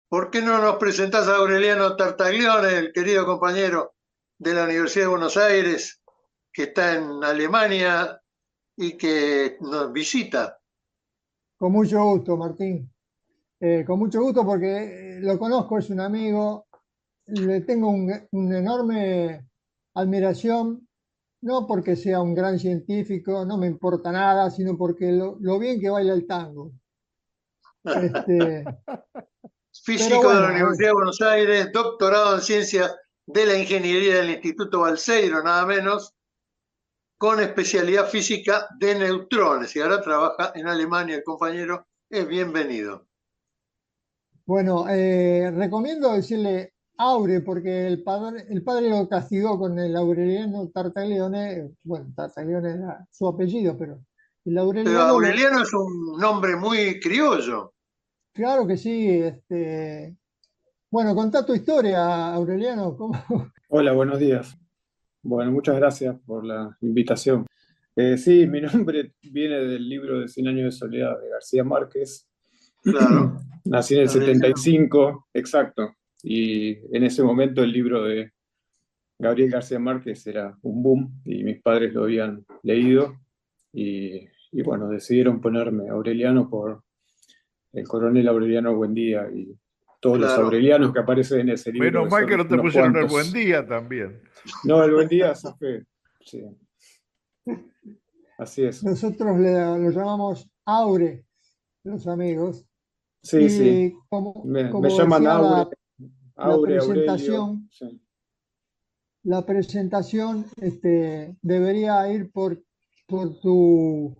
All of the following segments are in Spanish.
¿Por qué no nos presentás a Aureliano Tartaglione, el querido compañero de la Universidad de Buenos Aires, que está en Alemania y que nos visita? Con mucho gusto, Martín. Con mucho gusto porque lo conozco, es un amigo, le tengo una enorme admiración, no porque sea un gran científico, no me importa nada, sino porque lo bien que baila el tango. Este, pero Físico de la bueno, a ver, Universidad de Buenos Aires, doctorado en Ciencias de la Ingeniería del Instituto Balseiro, nada menos, con especialidad física de neutrones. Y ahora trabaja en Alemania, el compañero es bienvenido. bueno, recomiendo decirle Aure porque el padre lo castigó con el Aureliano Tartaglione, bueno, Tartaglione era su apellido, pero el Pero Aureliano Aureliano es un nombre muy criollo. claro que sí. Bueno, contá tu historia, Aureliano. ¿Cómo? Hola, buenos días. Bueno, muchas gracias por la invitación. Sí, mi nombre viene del libro de Cien años de soledad de García Márquez. Claro, Nací en el Aureliano. 75, exacto, y en ese momento el libro de Gabriel García Márquez era un boom y mis padres lo habían leído y bueno, decidieron ponerme Aureliano por el coronel Aureliano Buendía y todos los Claro. Aurelianos que aparecen en ese libro, Menos que mal que son no te unos pusieron el buen cuantos. día también. No, el Buendía, sí, así es. Nosotros lo llamamos Aure, los amigos. Sí, sí. Y como, Me como llaman decía Aure, la Aure, Aurelio. presentación, Sí. la presentación debería ir por tu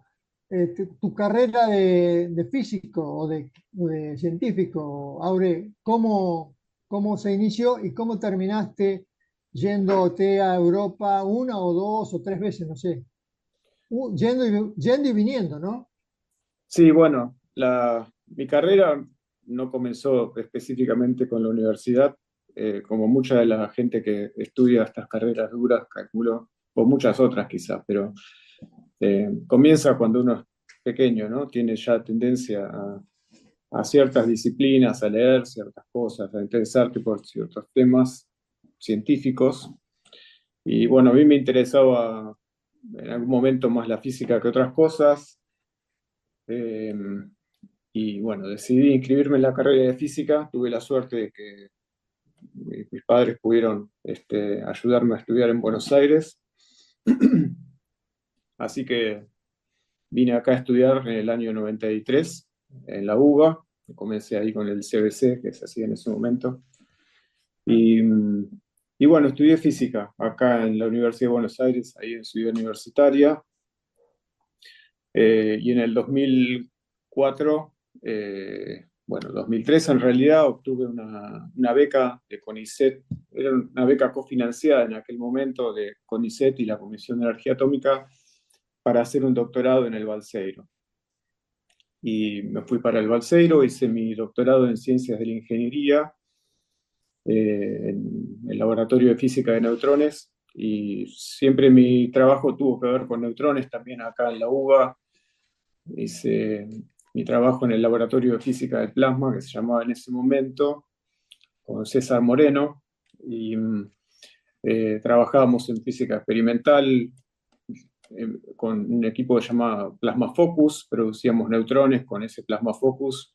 carrera de físico o de científico, Aure. ¿Cómo se inició y cómo terminaste yéndote a Europa una o dos o tres veces, no sé? Yendo y viniendo, ¿no? Sí, bueno, mi carrera no comenzó específicamente con la universidad, como mucha de la gente que estudia estas carreras duras, calculo, o muchas otras quizás, pero comienza cuando uno es pequeño, ¿no? Tiene ya tendencia a ciertas disciplinas, a leer ciertas cosas, a interesarte por ciertos temas científicos. Y bueno, a mí me interesaba en algún momento más la física que otras cosas. eh, y bueno, decidí inscribirme en la carrera de física. Tuve la suerte de que mis padres pudieron ayudarme a estudiar en Buenos Aires. Así que vine acá a estudiar en el año 93 en la UBA. Comencé ahí con el CBC, que se hacía en ese momento. Y, y bueno, estudié física acá en la Universidad de Buenos Aires, ahí en Ciudad Universitaria. Y en el 2004, bueno, 2003 en realidad, obtuve una beca de CONICET. Era una beca cofinanciada en aquel momento de CONICET y la Comisión de Energía Atómica para hacer un doctorado en el Balseiro. Y me fui para el Balseiro, hice mi doctorado en Ciencias de la Ingeniería, en el Laboratorio de Física de Neutrones, y siempre mi trabajo tuvo que ver con neutrones, también acá en la UBA. Hice mi trabajo en el Laboratorio de Física del Plasma, que se llamaba en ese momento, con César Moreno, y trabajábamos en física experimental con un equipo que se llamaba Plasma Focus, producíamos neutrones con ese Plasma Focus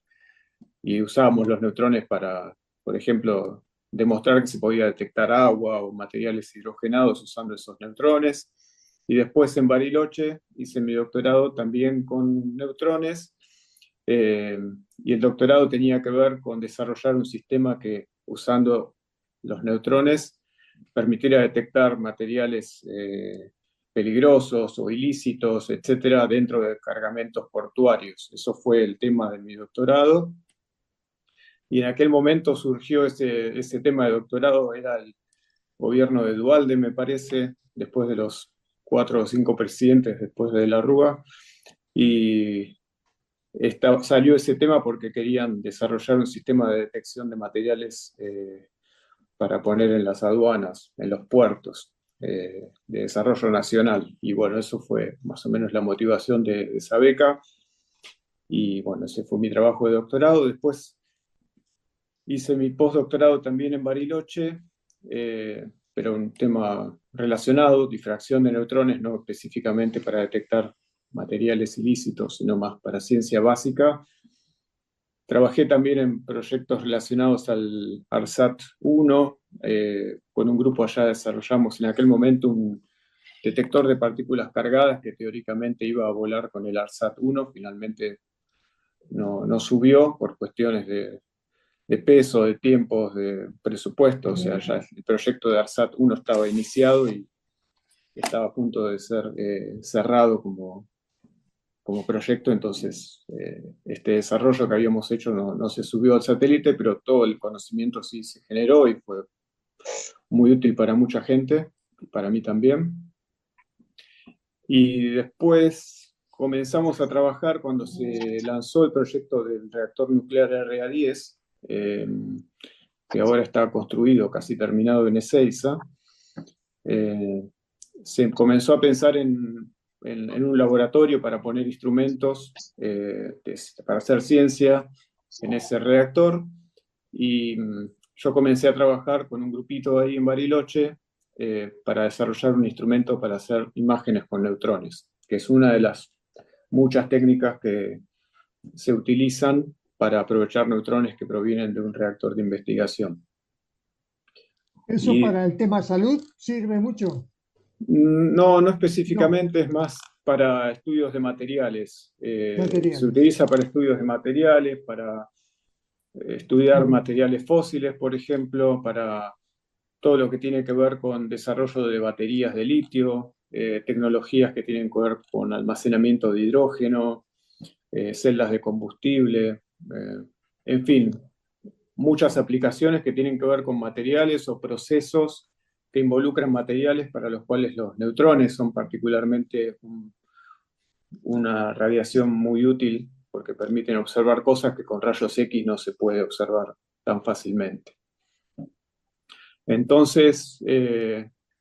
y usábamos los neutrones para, por ejemplo, demostrar que se podía detectar agua o materiales hidrogenados usando esos neutrones. Y después en Bariloche hice mi doctorado también con neutrones. eh, y el doctorado tenía que ver con desarrollar un sistema que, usando los neutrones, permitiera detectar materiales peligrosos o ilícitos, etcétera, dentro de cargamentos portuarios. Eso fue el tema de mi doctorado. Y en aquel momento surgió ese tema de doctorado, era el gobierno de Dualde, me parece, después de los 4 o 5 presidentes después de la Rúa, y salió ese tema porque querían desarrollar un sistema de detección de materiales para poner en las aduanas, en los puertos, de desarrollo nacional. Y bueno, eso fue más o menos la motivación de esa beca. Y bueno, ese fue mi trabajo de doctorado. Después Hice mi postdoctorado también en Bariloche, pero un tema relacionado, difracción de neutrones, no específicamente para detectar materiales ilícitos, sino más para ciencia básica. Trabajé también en proyectos relacionados al ARSAT-1. Con un grupo allá desarrollamos en aquel momento un detector de partículas cargadas que teóricamente iba a volar con el ARSAT-1. Finalmente no subió por cuestiones de peso, de tiempos, de presupuesto. O sea, ya el proyecto de ARSAT-1 estaba iniciado y estaba a punto de ser cerrado como proyecto. Entonces este desarrollo que habíamos hecho no se subió al satélite, pero todo el conocimiento sí se generó y fue muy útil para mucha gente, para mí también. Y después comenzamos a trabajar cuando se lanzó el proyecto del reactor nuclear RA-10, que ahora está construido, casi terminado en Ezeiza. Se comenzó a pensar en un laboratorio para poner instrumentos para hacer ciencia en ese reactor, y yo comencé a trabajar con un grupito ahí en Bariloche para desarrollar un instrumento para hacer imágenes con neutrones, que es una de las muchas técnicas que se utilizan para aprovechar neutrones que provienen de un reactor de investigación. ¿Eso Y para el tema salud sirve mucho? no No, específicamente, es más para estudios de materiales. Se materiales. utiliza para estudios de materiales, para estudiar materiales fósiles, por ejemplo, para todo lo que tiene que ver con desarrollo de baterías de litio, tecnologías que tienen que ver con almacenamiento de hidrógeno, celdas de combustible, en fin, muchas aplicaciones que tienen que ver con materiales o procesos que involucran materiales para los cuales los neutrones son particularmente una radiación muy útil, porque permiten observar cosas que con rayos X no se puede observar tan fácilmente. Entonces,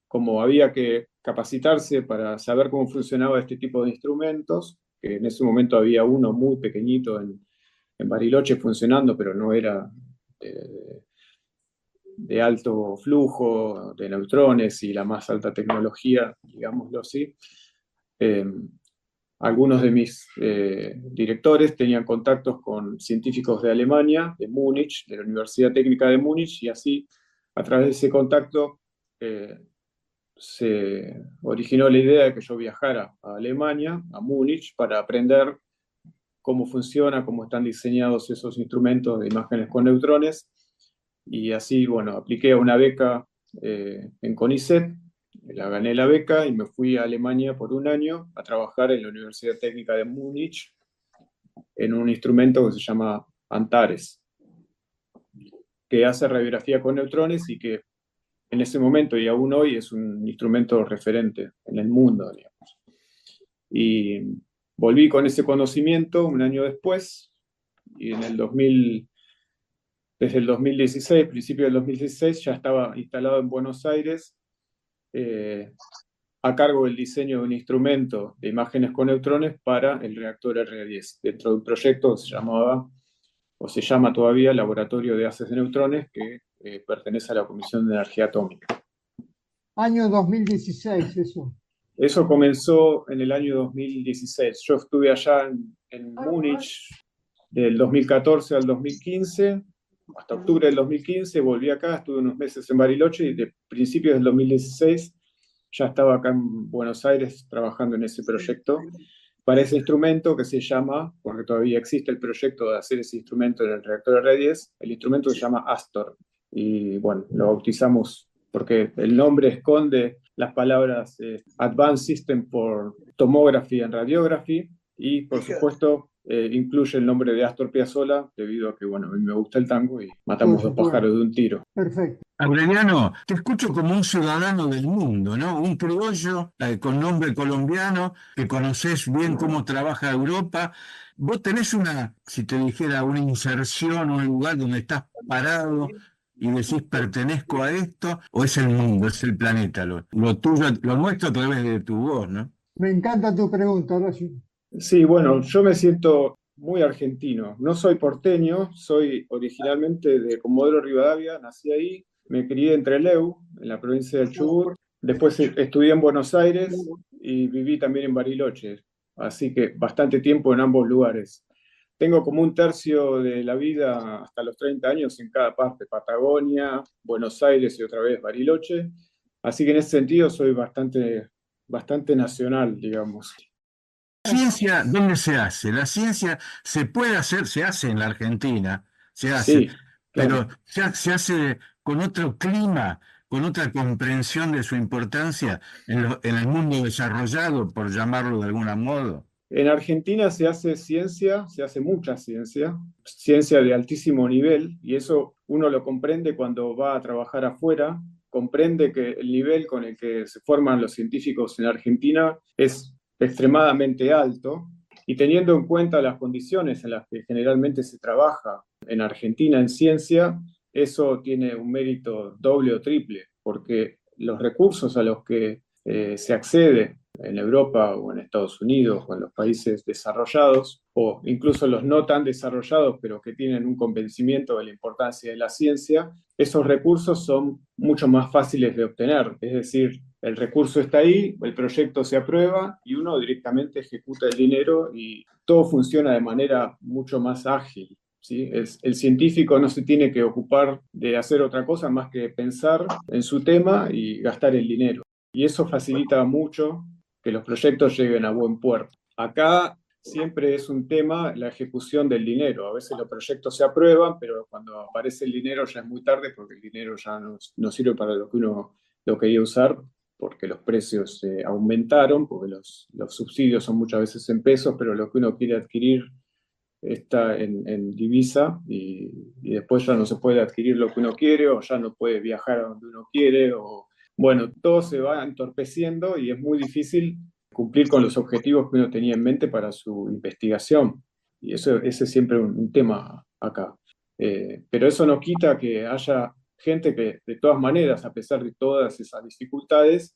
como había que capacitarse para saber cómo funcionaba este tipo de instrumentos, que en ese momento había uno muy pequeñito en Bariloche funcionando, pero no era de alto flujo de neutrones y la más alta tecnología, digámoslo así. Algunos de mis directores tenían contactos con científicos de Alemania, de Múnich, de la Universidad Técnica de Múnich, y así, a través de ese contacto, se originó la idea de que yo viajara a Alemania, a Múnich, para aprender cómo funciona, cómo están diseñados esos instrumentos de imágenes con neutrones. Y así, bueno, apliqué a una beca en CONICET, la gané la beca y me fui a Alemania por un año a trabajar en la Universidad Técnica de Múnich en un instrumento que se llama Antares, que hace radiografía con neutrones y que en ese momento y aún hoy es un instrumento referente en el mundo, digamos. Y volví con ese conocimiento un año después, y desde el 2016, principio del 2016, ya estaba instalado en Buenos Aires, a cargo del diseño de un instrumento de imágenes con neutrones para el reactor RA-10, dentro de un proyecto que se llamaba, o se llama todavía, Laboratorio de Haces de Neutrones, que pertenece a la Comisión de Energía Atómica. Año 2016, eso. Eso comenzó en el año 2016. Yo estuve allá en Múnich del 2014 al 2015, hasta octubre del 2015, volví acá, estuve unos meses en Bariloche y de principios del 2016 ya estaba acá en Buenos Aires trabajando en ese proyecto para ese instrumento que se llama, porque todavía existe el proyecto de hacer ese instrumento en el reactor R10, el instrumento se llama Astor. Y bueno, lo bautizamos porque el nombre esconde las palabras Advanced System for Tomography and Radiography, y por supuesto incluye el nombre de Astor Piazzolla, debido a que, bueno, a mí me gusta el tango y matamos dos pájaros de un tiro. Perfecto. Aureliano, te escucho como un ciudadano del mundo, ¿no? Un criollo con nombre colombiano, que conoces bien cómo trabaja Europa. Vos tenés si te dijera, una inserción, un lugar donde estás parado y decís pertenezco a esto, o es el mundo, es el planeta, lo tuyo, lo nuestro a través de tu voz, ¿no? Me encanta tu pregunta, Rosy. Sí, bueno, yo me siento muy argentino. No soy porteño, soy originalmente de Comodoro Rivadavia, nací ahí, me crié en Trelew, en la provincia del Chubut, después estudié en Buenos Aires y viví también en Bariloche, así que bastante tiempo en ambos lugares. Tengo como un tercio de la vida hasta los 30 años en cada parte, Patagonia, Buenos Aires y otra vez Bariloche, así que en ese sentido soy bastante nacional, digamos. ¿La ciencia dónde se hace? La ciencia se puede hacer, se hace en la Argentina, se hace, Sí, pero claro. se hace con otro clima, con otra comprensión de su importancia en el mundo desarrollado, por llamarlo de algún modo. En Argentina se hace ciencia, se hace mucha ciencia, ciencia de altísimo nivel, y eso uno lo comprende cuando va a trabajar afuera, comprende que el nivel con el que se forman los científicos en Argentina es extremadamente alto, y teniendo en cuenta las condiciones en las que generalmente se trabaja en Argentina en ciencia, eso tiene un mérito doble o triple, porque los recursos a los que se accede en Europa o en Estados Unidos o en los países desarrollados, o incluso los no tan desarrollados, pero que tienen un convencimiento de la importancia de la ciencia, esos recursos son mucho más fáciles de obtener. Es decir, el recurso está ahí, el proyecto se aprueba y uno directamente ejecuta el dinero y todo funciona de manera mucho más ágil. ¿Sí? El científico no se tiene que ocupar de hacer otra cosa más que pensar en su tema y gastar el dinero. Y eso facilita mucho que los proyectos lleguen a buen puerto. Acá siempre es un tema la ejecución del dinero. A veces los proyectos se aprueban, pero cuando aparece el dinero ya es muy tarde porque el dinero ya no sirve para lo que uno lo quería usar, porque los precios aumentaron, porque los subsidios son muchas veces en pesos, pero lo que uno quiere adquirir está en divisa y después ya no se puede adquirir lo que uno quiere o ya no puede viajar a donde uno quiere o bueno, todo se va entorpeciendo y es muy difícil cumplir con los objetivos que uno tenía en mente para su investigación. Y ese es siempre un tema acá. Pero eso no quita que haya gente que de todas maneras, a pesar de todas esas dificultades,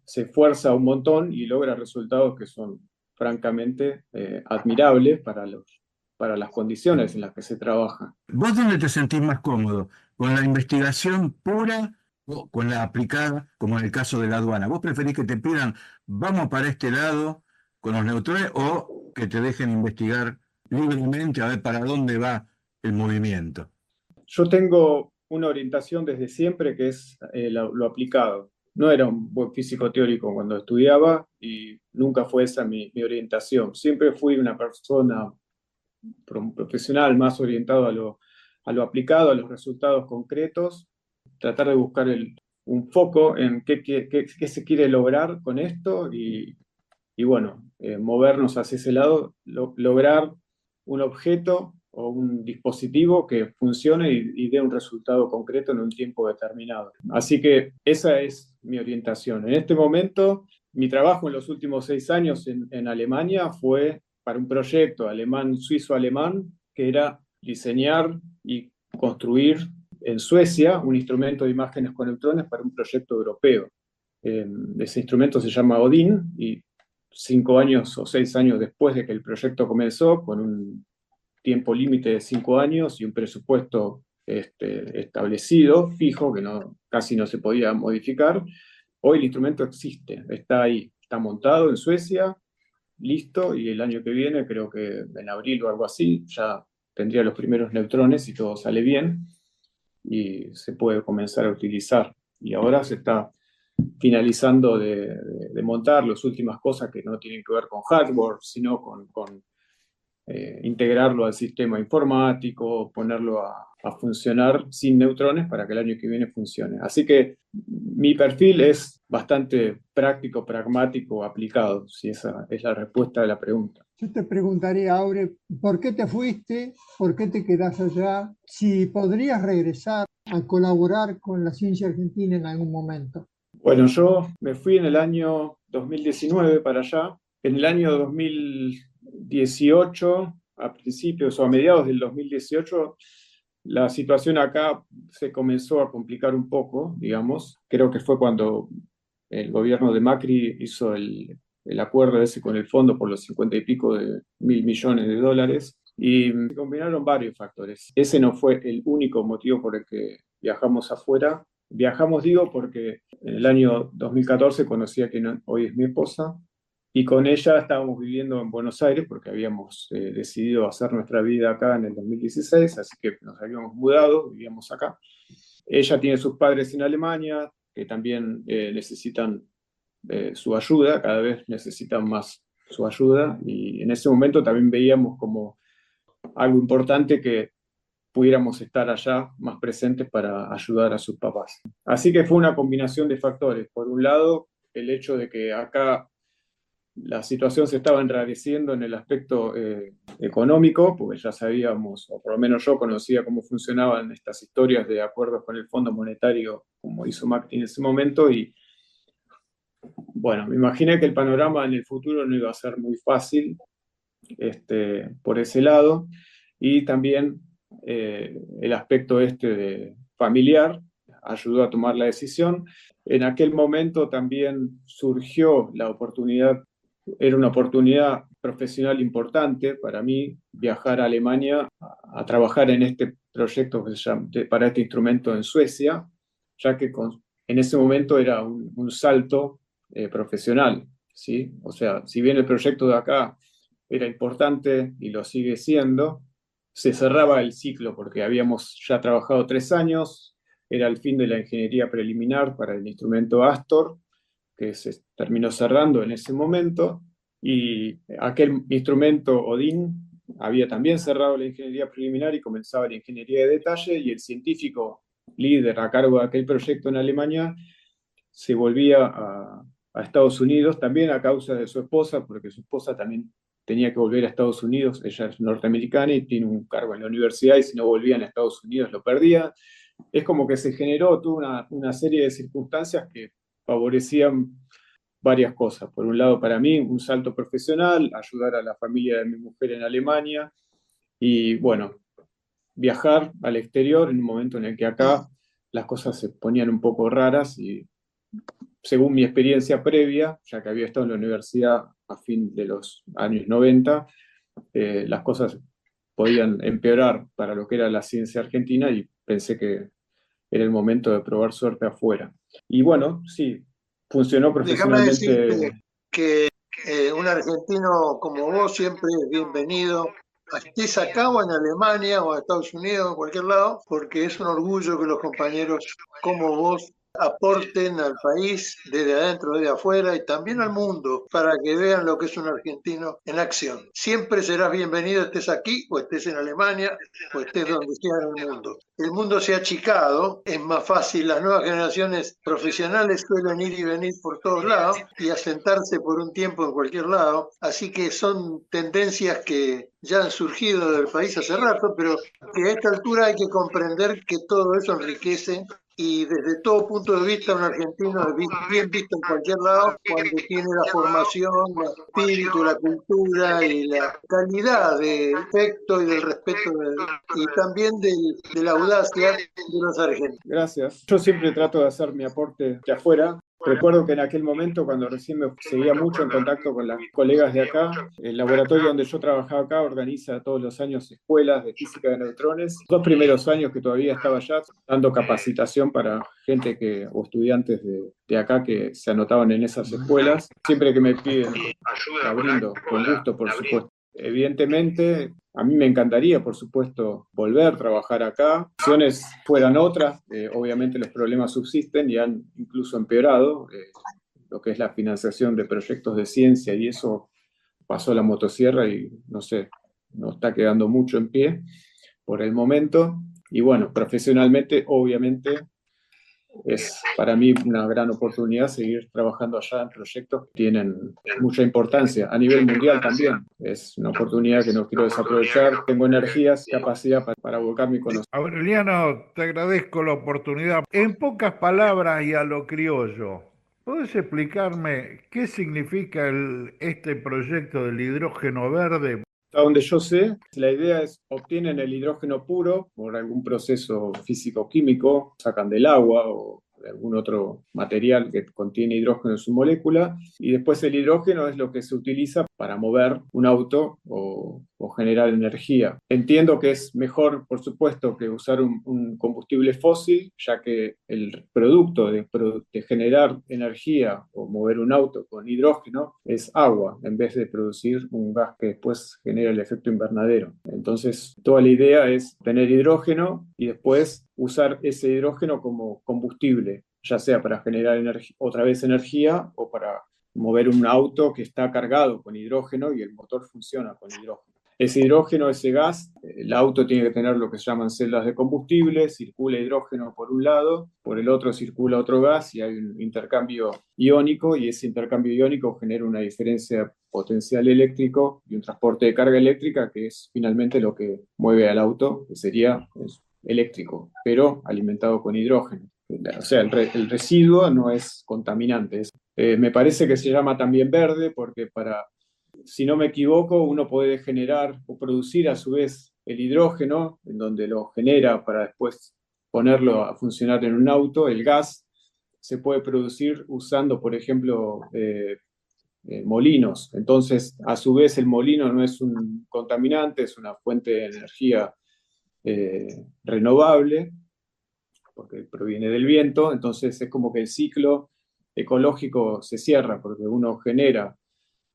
se esfuerza un montón y logra resultados que son francamente admirables para las condiciones en las que se trabaja. ¿Vos dónde te sentís más cómodo? ¿Con la investigación pura o con la aplicada, como en el caso de la aduana? ¿Vos preferís que te pidan, vamos para este lado con los neutrones, o que te dejen investigar libremente a ver para dónde va el movimiento? Yo tengo una orientación desde siempre que es lo aplicado. No era un buen físico teórico cuando estudiaba y nunca fue esa mi orientación. Siempre fui una persona, un profesional más orientado a lo aplicado, a los resultados concretos, tratar de buscar un foco en qué se quiere lograr con esto y bueno, movernos hacia ese lado, lograr un objeto o un dispositivo que funcione y dé un resultado concreto en un tiempo determinado. Así que esa es mi orientación. En este momento, mi trabajo en los últimos 6 años en Alemania fue para un proyecto suizo-alemán, que era diseñar y construir en Suecia un instrumento de imágenes con neutrones para un proyecto europeo. Ese instrumento se llama Odin y 5 años o 6 años después de que el proyecto comenzó, con un tiempo límite de 5 años y un presupuesto establecido, fijo, que casi no se podía modificar, hoy el instrumento existe, está ahí, está montado en Suecia, listo, y el año que viene, creo que en abril o algo así, ya tendría los primeros neutrones y todo sale bien y se puede comenzar a utilizar. Y ahora se está finalizando de montar las últimas cosas que no tienen que ver con hardware, sino con integrarlo al sistema informático, ponerlo a funcionar sin neutrones para que el año que viene funcione. Así que mi perfil es bastante práctico, pragmático, aplicado, si esa es la respuesta de la pregunta. Yo te preguntaría, Aure, ¿por qué te fuiste? ¿Por qué te quedás allá? Si podrías regresar a colaborar con la ciencia argentina en algún momento. Bueno, yo me fui en el año 2019 para allá. En el año 2018, a principios o a mediados del 2018, la situación acá se comenzó a complicar un poco, digamos. Creo que fue cuando el gobierno de Macri hizo el acuerdo ese con el fondo por los 50 y pico de mil millones de dólares. Y se combinaron varios factores. Ese no fue el único motivo por el que viajamos afuera. Viajamos, digo, porque en el año 2014 conocí a quien hoy es mi esposa, y con ella estábamos viviendo en Buenos Aires porque habíamos decidido hacer nuestra vida acá en el 2016, así que nos habíamos mudado, vivíamos acá. Ella tiene sus padres en Alemania, que también necesitan su ayuda, cada vez necesitan más su ayuda, y en ese momento también veíamos como algo importante que pudiéramos estar allá más presentes para ayudar a sus papás. Así que fue una combinación de factores. Por un lado, el hecho de que acá la situación se estaba enrareciendo en el aspecto económico, porque ya sabíamos, o por lo menos yo conocía cómo funcionaban estas historias de acuerdos con el Fondo Monetario, como hizo Macri en ese momento, y bueno, me imaginé que el panorama en el futuro no iba a ser muy fácil por ese lado, y también el aspecto de familiar ayudó a tomar la decisión. En aquel momento también surgió la oportunidad, era una oportunidad profesional importante para mí viajar a Alemania a trabajar en este proyecto que se llama, para este instrumento en Suecia, ya que en ese momento era un salto profesional, ¿sí? O sea, si bien el proyecto de acá era importante y lo sigue siendo, se cerraba el ciclo porque habíamos ya trabajado 3 años, era el fin de la ingeniería preliminar para el instrumento Astor, que se terminó cerrando en ese momento, y aquel instrumento Odin había también cerrado la ingeniería preliminar y comenzaba la ingeniería de detalle, y el científico líder a cargo de aquel proyecto en Alemania se volvía a Estados Unidos, también a causa de su esposa, porque su esposa también tenía que volver a Estados Unidos, ella es norteamericana y tiene un cargo en la universidad, y si no volvían a Estados Unidos lo perdía. Es como que se generó toda una serie de circunstancias que favorecían varias cosas. Por un lado, para mí, un salto profesional, ayudar a la familia de mi mujer en Alemania, y bueno, viajar al exterior en un momento en el que acá las cosas se ponían un poco raras, y según mi experiencia previa, ya que había estado en la universidad a fin de los años 90, las cosas podían empeorar para lo que era la ciencia argentina, y pensé que era el momento de probar suerte afuera. Y bueno, sí, funcionó Déjame profesionalmente. decirte que un argentino como vos siempre es bienvenido, estés acá o en Alemania o en Estados Unidos, en cualquier lado, porque es un orgullo que los compañeros como vos aporten al país desde adentro, desde afuera y también al mundo, para que vean lo que es un argentino en acción. Siempre serás bienvenido, estés aquí o estés en Alemania o estés donde sea en el mundo. El mundo se ha achicado, es más fácil, las nuevas generaciones profesionales suelen ir y venir por todos lados y asentarse por un tiempo en cualquier lado, así que son tendencias que ya han surgido del país hace rato, pero que a esta altura hay que comprender que todo eso enriquece, y desde todo punto de vista un argentino es bien visto en cualquier lado cuando tiene la formación, el espíritu, la cultura y la calidad de afecto y del respeto y también de la audacia de los argentinos. Gracias. Yo siempre trato de hacer mi aporte de afuera. Recuerdo que en aquel momento, cuando recién me seguía mucho en contacto con las colegas de acá, el laboratorio donde yo trabajaba acá organiza todos los años escuelas de física de neutrones. Los 2 primeros años que todavía estaba allá, dando capacitación para gente o estudiantes de acá que se anotaban en esas escuelas. Siempre que me piden, la brindo, con gusto, por supuesto. Evidentemente, a mí me encantaría, por supuesto, volver a trabajar acá. Si las opciones fueran otras, obviamente los problemas subsisten y han incluso empeorado. Lo que es la financiación de proyectos de ciencia, y eso pasó a la motosierra y no sé, no está quedando mucho en pie por el momento. Y bueno, profesionalmente, obviamente, es para mí una gran oportunidad seguir trabajando allá en proyectos que tienen mucha importancia a nivel mundial también. Es una oportunidad que no quiero desaprovechar. Tengo energías, capacidad para volcar mi conocimiento. Aureliano, te agradezco la oportunidad. En pocas palabras y a lo criollo, ¿puedes explicarme qué significa este proyecto del hidrógeno verde? Hasta donde yo sé, la idea es obtienen el hidrógeno puro por algún proceso físico-químico, sacan del agua o algún otro material que contiene hidrógeno en su molécula, y después el hidrógeno es lo que se utiliza para mover un auto o generar energía. Entiendo que es mejor, por supuesto, que usar un combustible fósil, ya que el producto de generar energía o mover un auto con hidrógeno es agua, en vez de producir un gas que después genera el efecto invernadero. Entonces, toda la idea es tener hidrógeno y después usar ese hidrógeno como combustible, ya sea para generar otra vez energía o para mover un auto que está cargado con hidrógeno y el motor funciona con hidrógeno. Ese hidrógeno, ese gas, el auto tiene que tener lo que se llaman celdas de combustible, circula hidrógeno por un lado, por el otro circula otro gas y hay un intercambio iónico, y ese intercambio iónico genera una diferencia potencial eléctrico y un transporte de carga eléctrica, que es finalmente lo que mueve al auto, que sería eléctrico, pero alimentado con hidrógeno. O sea, el residuo no es contaminante. Me parece que se llama también verde porque si no me equivoco, uno puede generar o producir a su vez el hidrógeno, en donde lo genera para después ponerlo a funcionar en un auto. El gas se puede producir usando, por ejemplo, molinos. Entonces, a su vez, el molino no es un contaminante, es una fuente de energía renovable, porque proviene del viento. Entonces, es como que el ciclo ecológico se cierra, porque uno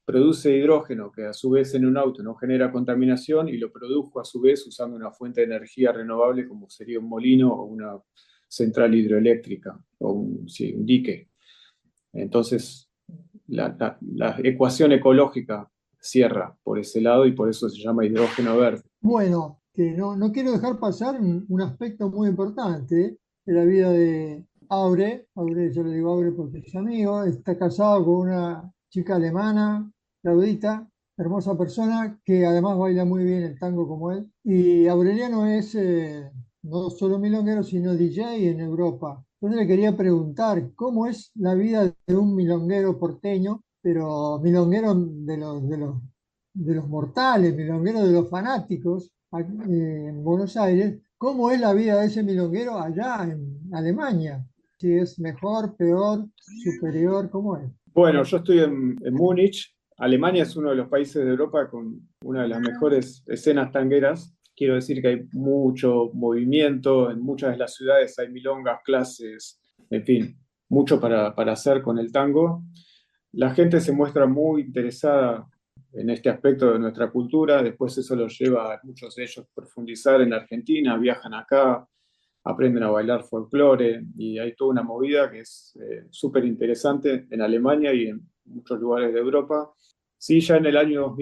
produce hidrógeno que a su vez en un auto no genera contaminación y lo produjo a su vez usando una fuente de energía renovable como sería un molino o una central hidroeléctrica o un dique. Entonces la ecuación ecológica cierra por ese lado y por eso se llama hidrógeno verde. Bueno, que no quiero dejar pasar un aspecto muy importante de la vida de Aure. Aure, yo le digo Aure porque es amigo, está casado con una chica alemana, Claudita, hermosa persona, que además baila muy bien el tango como él. Y Aureliano es no solo milonguero, sino DJ en Europa. Entonces le quería preguntar, ¿cómo es la vida de un milonguero porteño, pero milonguero de los mortales, milonguero de los fanáticos, en Buenos Aires? ¿Cómo es la vida de ese milonguero allá en Alemania? Si es mejor, peor, superior, ¿cómo es? Bueno, yo estoy en Múnich. Alemania es uno de los países de Europa con una de las mejores escenas tangueras. Quiero decir que hay mucho movimiento, en muchas de las ciudades hay milongas, clases, en fin, mucho para hacer con el tango. La gente se muestra muy interesada en este aspecto de nuestra cultura, después eso los lleva a muchos de ellos a profundizar en Argentina, viajan acá, aprenden a bailar folclore, y hay toda una movida que es súper interesante en Alemania y en muchos lugares de Europa. Sí, ya en el año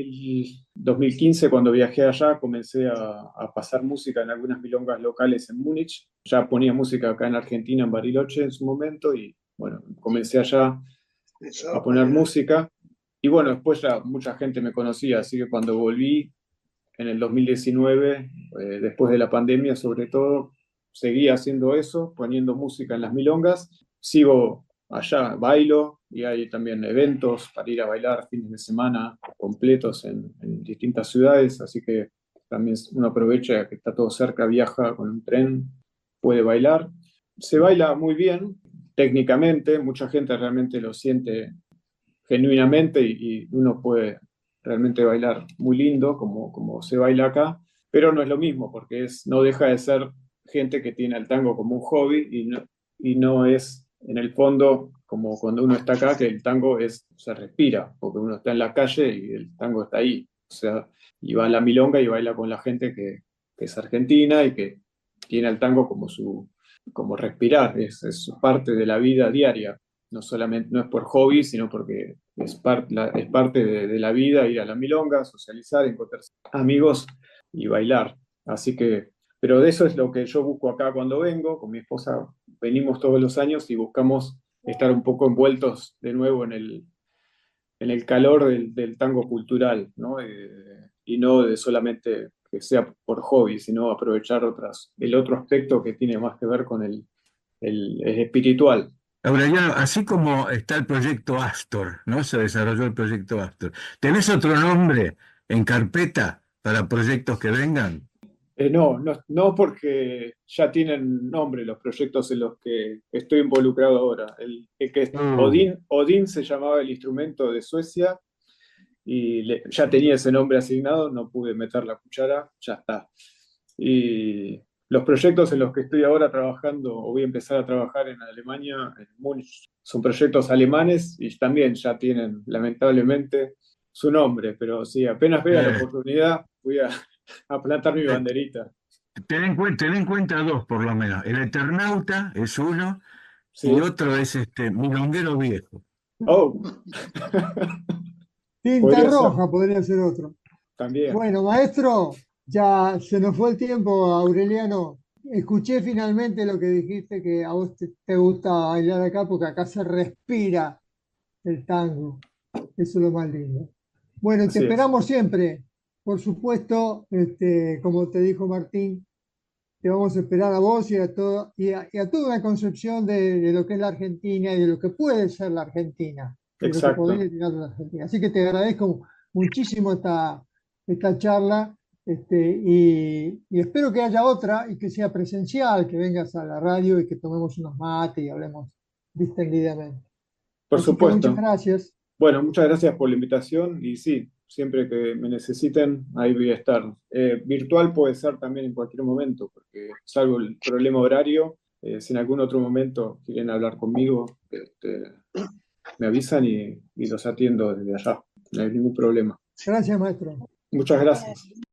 2015, cuando viajé allá, comencé a pasar música en algunas milongas locales en Múnich. Ya ponía música acá en Argentina, en Bariloche en su momento, y bueno, comencé allá a poner música. Y bueno, después ya mucha gente me conocía, así que cuando volví en el 2019, después de la pandemia sobre todo, seguí haciendo eso, poniendo música en las milongas. Sigo allá, bailo, y hay también eventos para ir a bailar fines de semana completos en distintas ciudades, así que también uno aprovecha que está todo cerca, viaja con un tren, puede bailar. Se baila muy bien, técnicamente, mucha gente realmente lo siente genuinamente y uno puede realmente bailar muy lindo como se baila acá, pero no es lo mismo porque no deja de ser gente que tiene el tango como un hobby y no es en el fondo como cuando uno está acá, que el tango se respira, porque uno está en la calle y el tango está ahí, o sea, y va a la milonga y baila con la gente que es argentina y que tiene el tango como respirar, es parte de la vida diaria. No solamente, no es por hobby, sino porque es parte de la vida, ir a la milonga, socializar, encontrarse amigos y bailar. Así que, pero de eso es lo que yo busco acá cuando vengo. Con mi esposa venimos todos los años y buscamos estar un poco envueltos de nuevo en el calor del tango cultural, ¿no? Y no de solamente que sea por hobby, sino aprovechar el otro aspecto que tiene más que ver con el espiritual. Aureliano, así como está el proyecto Astor, ¿no? Se desarrolló el proyecto Astor. ¿Tenés otro nombre en carpeta para proyectos que vengan? No, porque ya tienen nombre los proyectos en los que estoy involucrado ahora. Odín se llamaba el instrumento de Suecia y ya tenía ese nombre asignado, no pude meter la cuchara, ya está. Y los proyectos en los que estoy ahora trabajando, o voy a empezar a trabajar en Alemania, en Múnich, son proyectos alemanes y también ya tienen, lamentablemente, su nombre, pero sí, apenas vea la oportunidad, voy a plantar mi banderita. Ten en cuenta dos, por lo menos. El Eternauta es uno, Sí. y otro es Milonguero Viejo. Oh. Tinta roja podría ser otro. También. Bueno, maestro, ya se nos fue el tiempo, Aureliano. Escuché finalmente lo que dijiste, que a vos te gusta bailar acá porque acá se respira el tango. Eso es lo más lindo. Bueno, te esperamos siempre. Por supuesto, como te dijo Martín, te vamos a esperar a vos y a toda una concepción de lo que es la Argentina y de lo que puede ser la Argentina, de lo que podría llegar a la Argentina. Así que te agradezco muchísimo esta charla, y espero que haya otra y que sea presencial, que vengas a la radio y que tomemos unos mates y hablemos distendidamente. Por supuesto. Muchas gracias. Bueno, muchas gracias por la invitación y sí, siempre que me necesiten, ahí voy a estar. Virtual puede ser también en cualquier momento, porque salvo el problema horario, si en algún otro momento quieren hablar conmigo, me avisan y los atiendo desde allá. No hay ningún problema. Gracias, maestro. Muchas gracias.